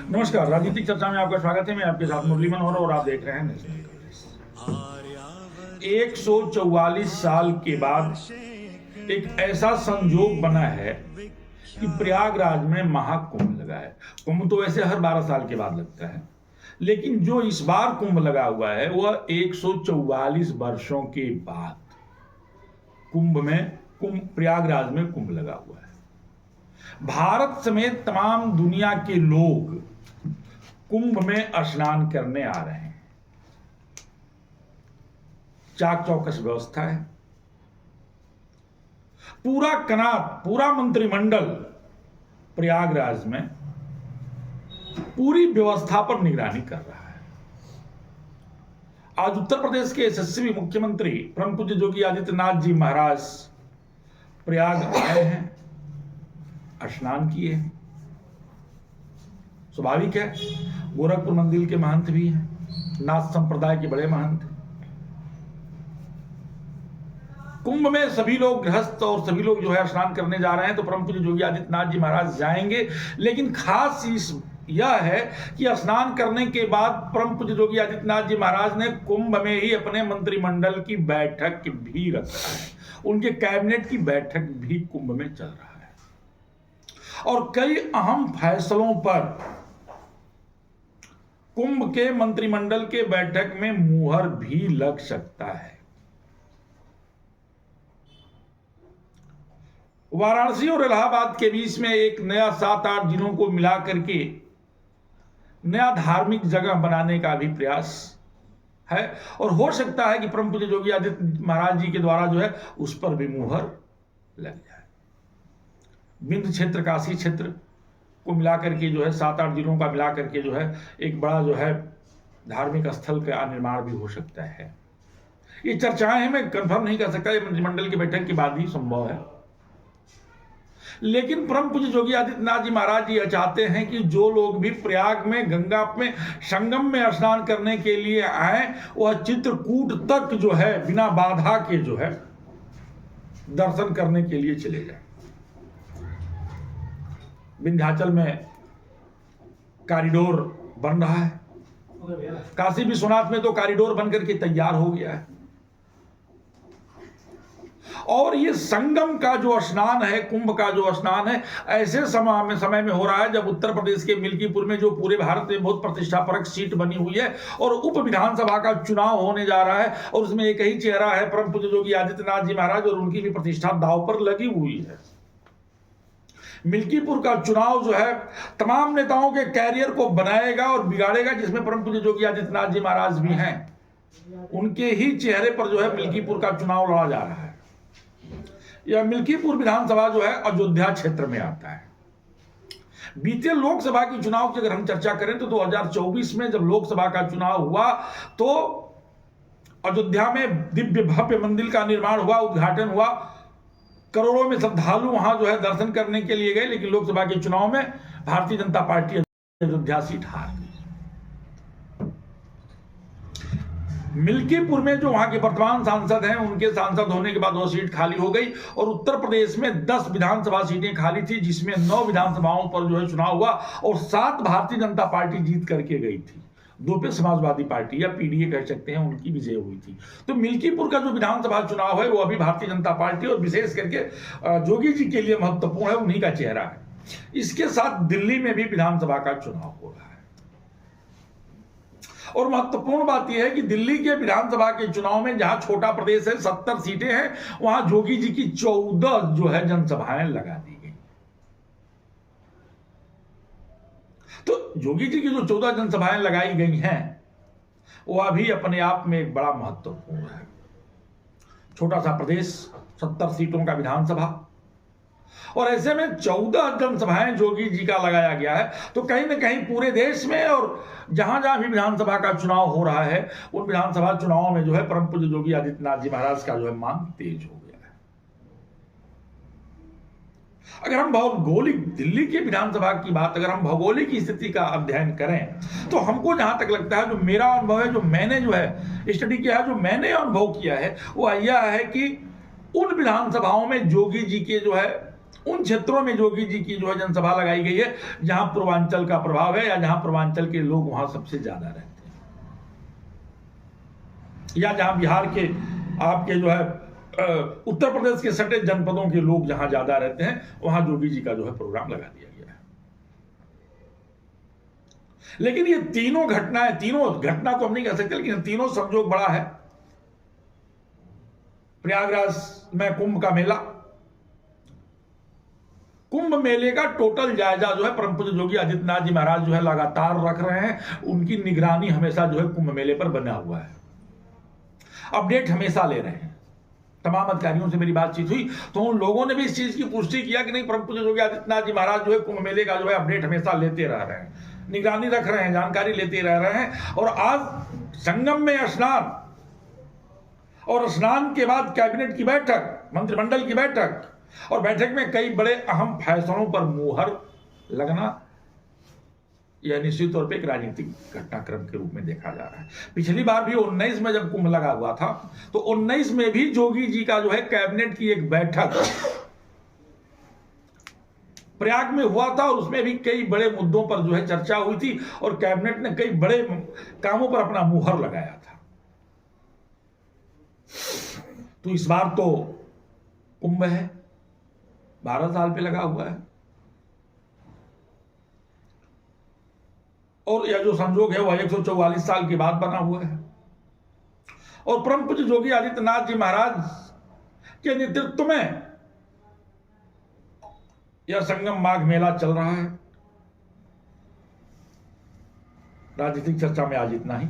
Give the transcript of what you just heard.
नमस्कार, राजनीतिक चर्चा में आपका स्वागत है। मैं आपके साथ मुरली मनोहर और आप देख रहे हैं नेशनल कॉन्ग्रेस। 144 साल के बाद एक ऐसा संजोग बना है कि प्रयागराज में महाकुंभ लगा है। कुंभ तो वैसे हर 12 साल के बाद लगता है, लेकिन जो इस बार कुंभ लगा हुआ है वह 144 वर्षों के बाद प्रयागराज में कुंभ लगा हुआ है। भारत समेत तमाम दुनिया के लोग कुंभ में स्नान करने आ रहे हैं। चाक चौकस व्यवस्था है। पूरा कनात, पूरा मंत्रिमंडल प्रयागराज में पूरी व्यवस्था पर निगरानी कर रहा है। आज उत्तर प्रदेश के यशस्वी मुख्यमंत्री परम पूज्य योगी आदित्यनाथ जी महाराज प्रयाग आए हैं, स्नान किए हैं। स्वाभाविक है, गोरखपुर मंदिर के महंत भी हैं, नाथ संप्रदाय के बड़े महंत। कुंभ में सभी लोग गृहस्थ और सभी लोग जो है स्नान करने जा रहे हैं, तो परम पूज्य योगी आदित्यनाथ जी महाराज जाएंगे। लेकिन खास यह है कि स्नान करने के बाद परम पूज्य योगी आदित्यनाथ जी महाराज ने कुंभ में ही अपने मंत्रिमंडल की बैठक भी रखा है। उनके कैबिनेट की बैठक भी कुंभ में चल रहा है और कई अहम फैसलों पर कुंभ के मंत्रिमंडल के बैठक में मुहर भी लग सकता है। वाराणसी और इलाहाबाद के बीच में एक नया 7-8 जिलों को मिला करके नया धार्मिक जगह बनाने का भी प्रयास है और हो सकता है कि परम पूज्य योगी आदित्य महाराज जी के द्वारा जो है उस पर भी मुहर लग जाए। विंध्य क्षेत्र, काशी क्षेत्र को मिलाकर के जो है 7-8 जिलों का मिलाकर के जो है एक बड़ा जो है धार्मिक स्थल का निर्माण भी हो सकता है। ये चर्चाएं हैं, मैं कंफर्म नहीं कर सकता, ये मंत्रिमंडल की बैठक के बाद ही संभव है। लेकिन परम पूज्य योगी आदित्यनाथ जी महाराज जी चाहते हैं कि जो लोग भी प्रयाग में गंगा में संगम में स्नान करने के लिए आए वह चित्रकूट तक जो है बिना बाधा के जो है दर्शन करने के लिए चले जाए। विंध्याचल में कॉरिडोर बन रहा है, काशी विश्वनाथ में तो कॉरिडोर बनकर के तैयार हो गया है। और ये संगम का जो स्नान है, कुंभ का जो स्नान है, ऐसे समय में हो रहा है जब उत्तर प्रदेश के मिल्कीपुर में जो पूरे भारत में बहुत प्रतिष्ठापरक सीट बनी हुई है और उप विधानसभा का चुनाव होने जा रहा है और उसमें एक ही चेहरा है परम पूज्य योगी आदित्यनाथ जी महाराज और उनकी भी प्रतिष्ठा दांव पर लगी हुई है। मिल्कीपुर का चुनाव जो है तमाम नेताओं के कैरियर को बनाएगा और बिगाड़ेगा, जिसमें परम पूज्य योगी आदित्यनाथ जी महाराज भी हैं। उनके ही चेहरे पर जो है मिल्कीपुर का चुनाव लड़ा जा रहा है। यह मिल्कीपुर विधानसभा जो है अयोध्या क्षेत्र में आता है। बीते लोकसभा की चुनाव की अगर हम चर्चा करें तो 2024 में जब लोकसभा का चुनाव हुआ तो अयोध्या में दिव्य भव्य मंदिर का निर्माण हुआ, उद्घाटन हुआ, करोड़ों में श्रद्धालु वहां जो है दर्शन करने के लिए गए। लेकिन लोकसभा के चुनाव में भारतीय जनता पार्टी अयोध्या सीट हार गई। मिल्कीपुर में जो वहां के वर्तमान सांसद हैं, उनके सांसद होने के बाद वो सीट खाली हो गई और उत्तर प्रदेश में 10 विधानसभा सीटें खाली थी, जिसमें 9 विधानसभाओं पर जो है चुनाव हुआ और 7 भारतीय जनता पार्टी जीत करके गई थी। 2 पे समाजवादी पार्टी या पीडीए कह सकते हैं, उनकी विजय हुई थी। तो मिल्कीपुर का जो विधानसभा चुनाव है वो अभी भारतीय जनता पार्टी और विशेष करके योगी जी के लिए महत्वपूर्ण है, उन्हीं का चेहरा है। इसके साथ दिल्ली में भी विधानसभा का चुनाव हो रहा है और महत्वपूर्ण बात यह है कि दिल्ली के विधानसभा के चुनाव में जहां छोटा प्रदेश है, 70 सीटें हैं, वहां योगी जी की 14 जो है जनसभाएं लगा दी गई। तो योगी जी की जो 14 जनसभाएं लगाई गई हैं वो अभी अपने आप में एक बड़ा महत्वपूर्ण है। छोटा सा प्रदेश, 70 सीटों का विधानसभा और ऐसे में 14 जनसभाएं योगी जी का लगाया गया है। तो कहीं ना कहीं पूरे देश में और जहां जहां भी विधानसभा का चुनाव हो रहा है उन विधानसभा चुनावों में जो है परम पूज्य योगी आदित्यनाथ जी महाराज का जो है मान तेज हो गया है। अगर हम भौगोलिक दिल्ली के विधानसभा की बात, अगर हम भौगोलिक स्थिति का अध्ययन करें तो हमको जहां तक लगता है, जो मेरा अनुभव है, जो मैंने जो है स्टडी किया है, जो मैंने अनुभव किया है, वो यह है कि उन विधानसभाओं में योगी जी के जो है उन क्षेत्रों में योगी जी की जो है जनसभा लगाई गई है जहां पूर्वांचल का प्रभाव है या जहां पूर्वांचल के लोग वहां सबसे ज्यादा रहते हैं, या जहां बिहार के आपके जो है उत्तर प्रदेश के सटे जनपदों के लोग जहां ज्यादा रहते हैं, वहां योगी जी का जो है प्रोग्राम लगा दिया गया है। लेकिन ये तीनों घटनाएं, तीनों घटना तो हम नहीं कह सकते, लेकिन तीनों संजोग बड़ा है। प्रयागराज में कुंभ का मेला, कुंभ मेले का टोटल जायजा जो है परम पूज्य योगी आदित्यनाथ जी महाराज जो है लगातार रख रहे हैं। उनकी निगरानी हमेशा जो है कुंभ मेले पर बना हुआ है, अपडेट हमेशा ले रहे हैं। तमाम अधिकारियों से मेरी बातचीत हुई तो उन लोगों ने भी इस चीज की पुष्टि किया कि नहीं, परम पूज्य योगी आदित्यनाथ जी महाराज जो है कुंभ मेले का जो है अपडेट हमेशा लेते रह रहे हैं, निगरानी रख रहे हैं, जानकारी लेते रह रहे हैं। और आज संगम में स्नान और स्नान के बाद कैबिनेट की बैठक, मंत्रिमंडल की बैठक, और बैठक में कई बड़े अहम फैसलों पर मुहर लगना, यह निश्चित तौर पे एक राजनीतिक घटनाक्रम के रूप में देखा जा रहा है। पिछली बार भी 19 में जब कुंभ लगा हुआ था तो 19 में भी योगी जी का जो है कैबिनेट की एक बैठक प्रयाग में हुआ था, और उसमें भी कई बड़े मुद्दों पर जो है चर्चा हुई थी और कैबिनेट ने कई बड़े कामों पर अपना मुहर लगाया था। तो इस बार तो कुंभ है, 12 साल पे लगा हुआ है, और यह जो संजोग है वह 144 साल के बाद बना हुआ है। और परम पूज्य योगी आदित्यनाथ जी महाराज के नेतृत्व में यह संगम माघ मेला चल रहा है। राजनीतिक चर्चा में आज इतना ही।